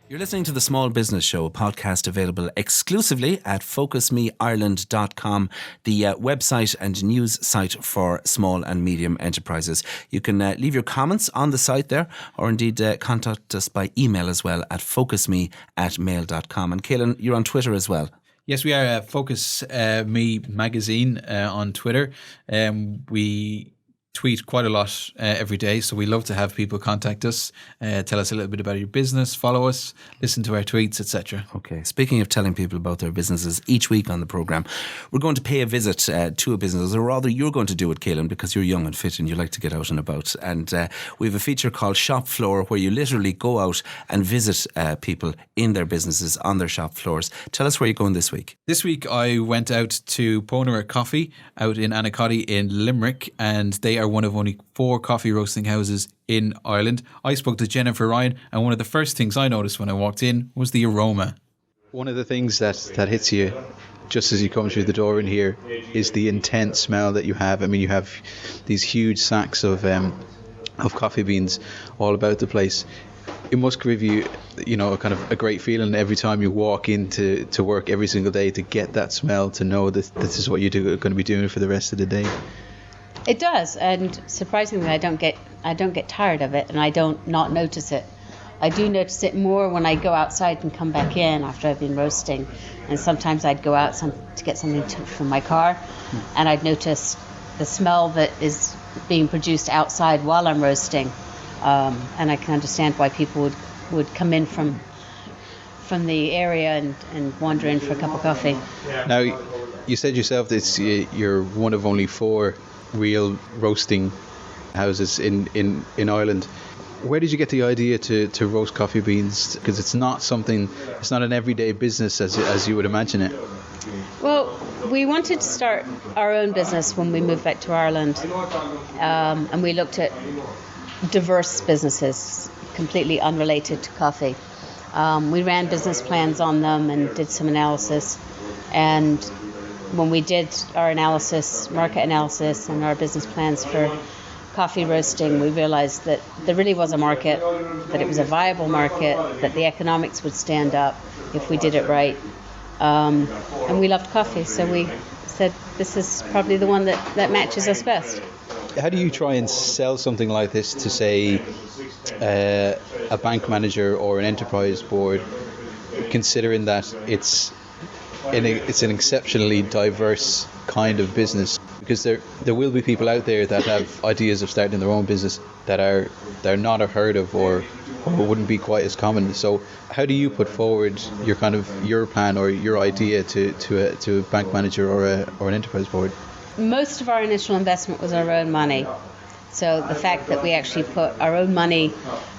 You're listening to the Small Business Show, a podcast available exclusively at focusmeireland.com, the website and news site for small and medium enterprises. You can leave your comments on the site there, or indeed contact us by email as well at focusme@mail.com. And Caelan, you're on Twitter as well. Yes, we are Focus Me Magazine on Twitter. We tweet quite a lot every day, so we love to have people contact us, tell us a little bit about your business, follow us, listen to our tweets, etc. Okay, speaking of telling people about their businesses, each week on the programme we're going to pay a visit to a business, or rather you're going to do it, Caelan, because you're young and fit and you like to get out and about, and we have a feature called Shop Floor, where you literally go out and visit people in their businesses on their shop floors. Tell us where you're going this week. This week I went out to Ponera Coffee out in Annacotty in Limerick, and they are one of only 4 coffee roasting houses in Ireland. I spoke to Jennifer Ryan, and one of the first things I noticed when I walked in was the aroma. One of the things that hits you just as you come through the door in here is the intense smell that you have. I mean, you have these huge sacks of coffee beans all about the place. It must give you, kind of a great feeling every time you walk into work every single day, to get that smell, to know that this is what you're going to be doing for the rest of the day. It does, and surprisingly, I don't get tired of it, and I don't not notice it. I do notice it more when I go outside and come back in after I've been roasting, and sometimes I'd go out to get something from my car, and I'd notice the smell that is being produced outside while I'm roasting, and I can understand why people would come in from the area and wander in for a cup of coffee. Now, you said yourself that you're one of only 4 real roasting houses in Ireland. Where did you get the idea to roast coffee beans? Because it's not an everyday business as you would imagine it. Well, we wanted to start our own business when we moved back to Ireland, and we looked at diverse businesses completely unrelated to coffee. We ran business plans on them and did some analysis, and when we did our market analysis and our business plans for coffee roasting, we realized that there really was a market, that it was a viable market, that the economics would stand up if we did it right. And we loved coffee, so we said this is probably the one that matches us best. How do you try and sell something like this to, say, a bank manager or an enterprise board, considering that it's an exceptionally diverse kind of business? Because there will be people out there that have ideas of starting their own business they're not heard of or wouldn't be quite as common. So how do you put forward your plan or your idea to a bank manager or an enterprise board? Most of our initial investment was our own money. So the fact that we actually put our own money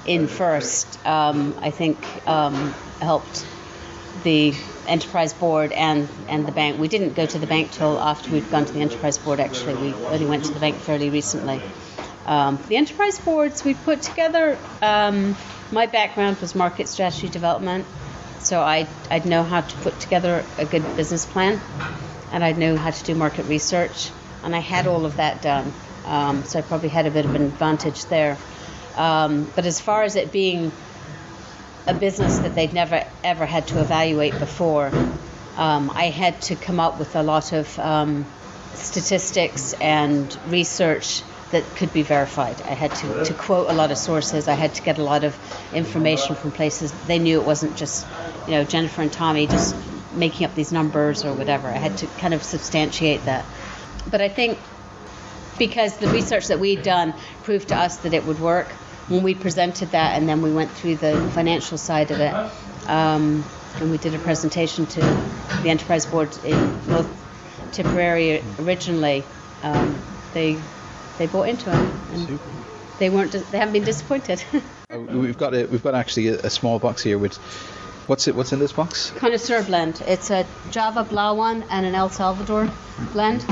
in first, I think helped the enterprise board and the bank. We didn't go to the bank till after we'd gone to the enterprise board, actually. We only went to the bank fairly recently. The enterprise boards we put together, my background was market strategy development, so I'd know how to put together a good business plan, and I'd know how to do market research, and I had all of that done, so I probably had a bit of an advantage there. But as far as it being a business that they'd never ever had to evaluate before, I had to come up with a lot of statistics and research that could be verified. I had to quote a lot of sources. I had to get a lot of information from places. They knew it wasn't just, Jennifer and Tommy just making up these numbers or whatever. I had to kind of substantiate that. But I think because the research that we'd done proved to us that it would work, when we presented that and then we went through the financial side of it, and we did a presentation to the enterprise board in North Tipperary originally, they bought into it, and they haven't been disappointed. We've got actually a small box here with what's in this box? Connoisseur blend. It's a Java Blawan and an El Salvador blend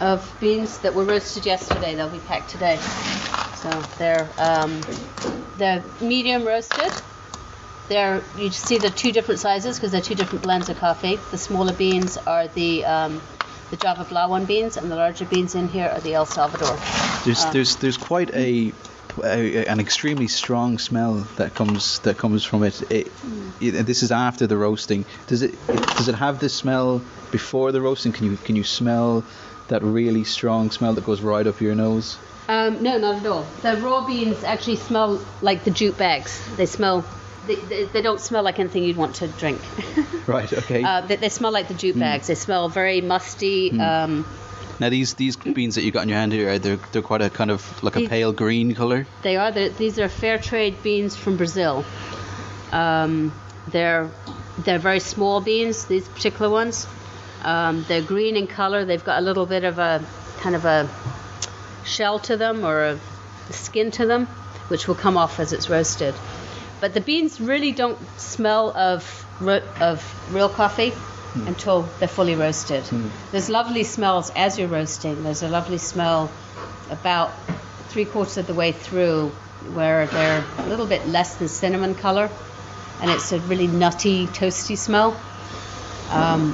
of beans that were roasted yesterday. They'll be packed today. So they're medium roasted. You see the 2 different sizes because they're 2 different blends of coffee. The smaller beans are the Java Blawan beans, and the larger beans in here are the El Salvador. There's quite a an extremely strong smell that comes from it. This is after the roasting. Does it have this smell before the roasting? Can you smell that really strong smell that goes right up your nose? No, not at all. The raw beans actually smell like the jute bags. They smell. They don't smell like anything you'd want to drink. Right. Okay. They smell like the jute bags. They smell very musty. Now these beans that you got in your hand here, they're quite a kind of like a pale green color. They are. These are fair trade beans from Brazil. They're very small beans. These particular ones. They're green in color. They've got a little bit of a kind of a shell to them or a skin to them, which will come off as it's roasted. But the beans really don't smell of real coffee until they're fully roasted. There's lovely smells as you're roasting. There's a lovely smell about 3/4 of the way through where they're a little bit less than cinnamon color, and it's a really nutty, toasty smell,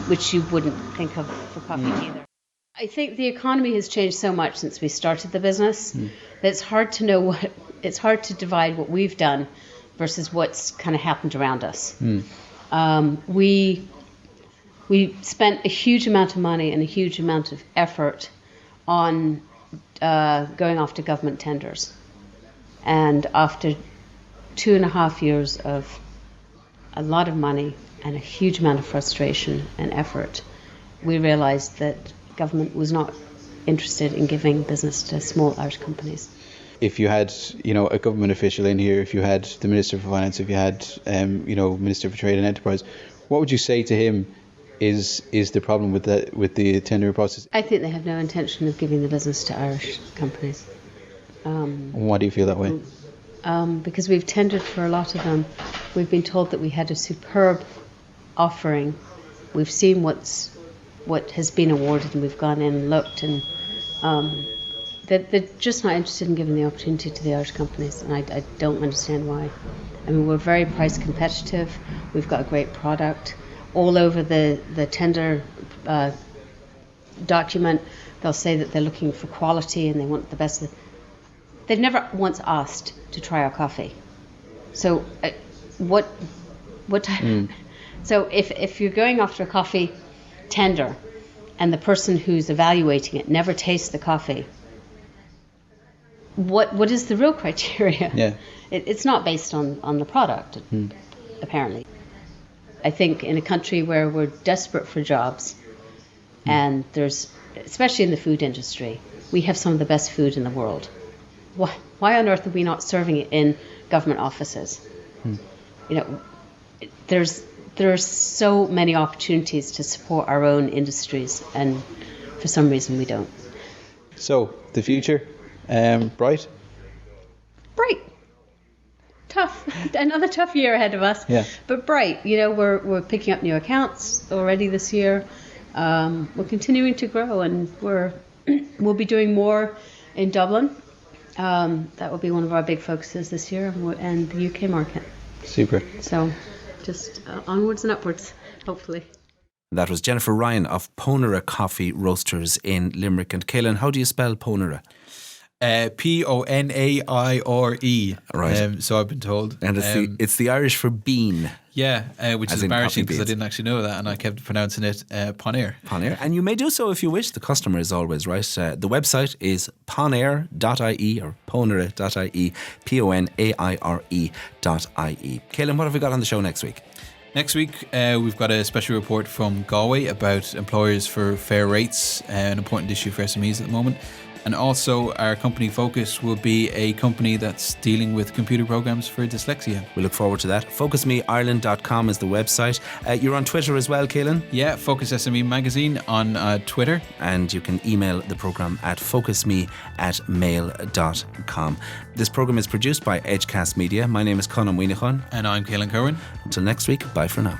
which you wouldn't think of for coffee either. I think the economy has changed so much since we started the business that it's hard to know it's hard to divide what we've done versus what's kind of happened around us. We spent a huge amount of money and a huge amount of effort on going after government tenders. And after 2.5 years of a lot of money and a huge amount of frustration and effort, we realized that government was not interested in giving business to small Irish companies. If you had, a government official in here, if you had the Minister for Finance, if you had, Minister for Trade and Enterprise, what would you say to him is the problem with the tendering process? I think they have no intention of giving the business to Irish companies. Why do you feel that way? Because we've tendered for a lot of them. We've been told that we had a superb offering. We've seen what has been awarded, and we've gone in and looked, and they're just not interested in giving the opportunity to the Irish companies, and I don't understand why. I mean, we're very price competitive. We've got a great product. All over the tender document, they'll say that they're looking for quality and they want the best. They've never once asked to try our coffee. So So if you're going after a coffee tender and the person who's evaluating it never tastes the coffee, what is the real criteria? Yeah. It's not based on the product, apparently. I think in a country where we're desperate for jobs, and there's, especially in the food industry, we have some of the best food in the world. Why on earth are we not serving it in government offices? There are so many opportunities to support our own industries, and for some reason we don't. So the future, bright? Bright. Tough. Another tough year ahead of us. Yeah. But bright. We're picking up new accounts already this year. We're continuing to grow, and we'll be doing more in Dublin. That will be one of our big focuses this year, and the UK market. Super. So just onwards and upwards, hopefully. That was Jennifer Ryan of Ponera Coffee Roasters in Limerick. And Caelan, how do you spell Ponera? Ponaire. Right. So I've been told. And it's the Irish for bean. Yeah, which As is in embarrassing coffee because I beans. didn't actually know that, and I kept pronouncing it Ponaire. Ponair. And you may do so if you wish. The customer is always right. The website is ponair.ie or ponera.ie, ponaire.ie. Caelan, what have we got on the show next week? Next week, we've got a special report from Galway about employers for fair rates, an important issue for SMEs at the moment. And also, our company focus will be a company that's dealing with computer programs for dyslexia. We look forward to that. FocusMeIreland.com is the website. You're on Twitter as well, Caelan? Yeah, Focus SME Magazine on Twitter. And you can email the programme at focusme@mail.com. This programme is produced by Edgecast Media. My name is Conor Weenachan. And I'm Caelan Curran. Until next week, bye for now.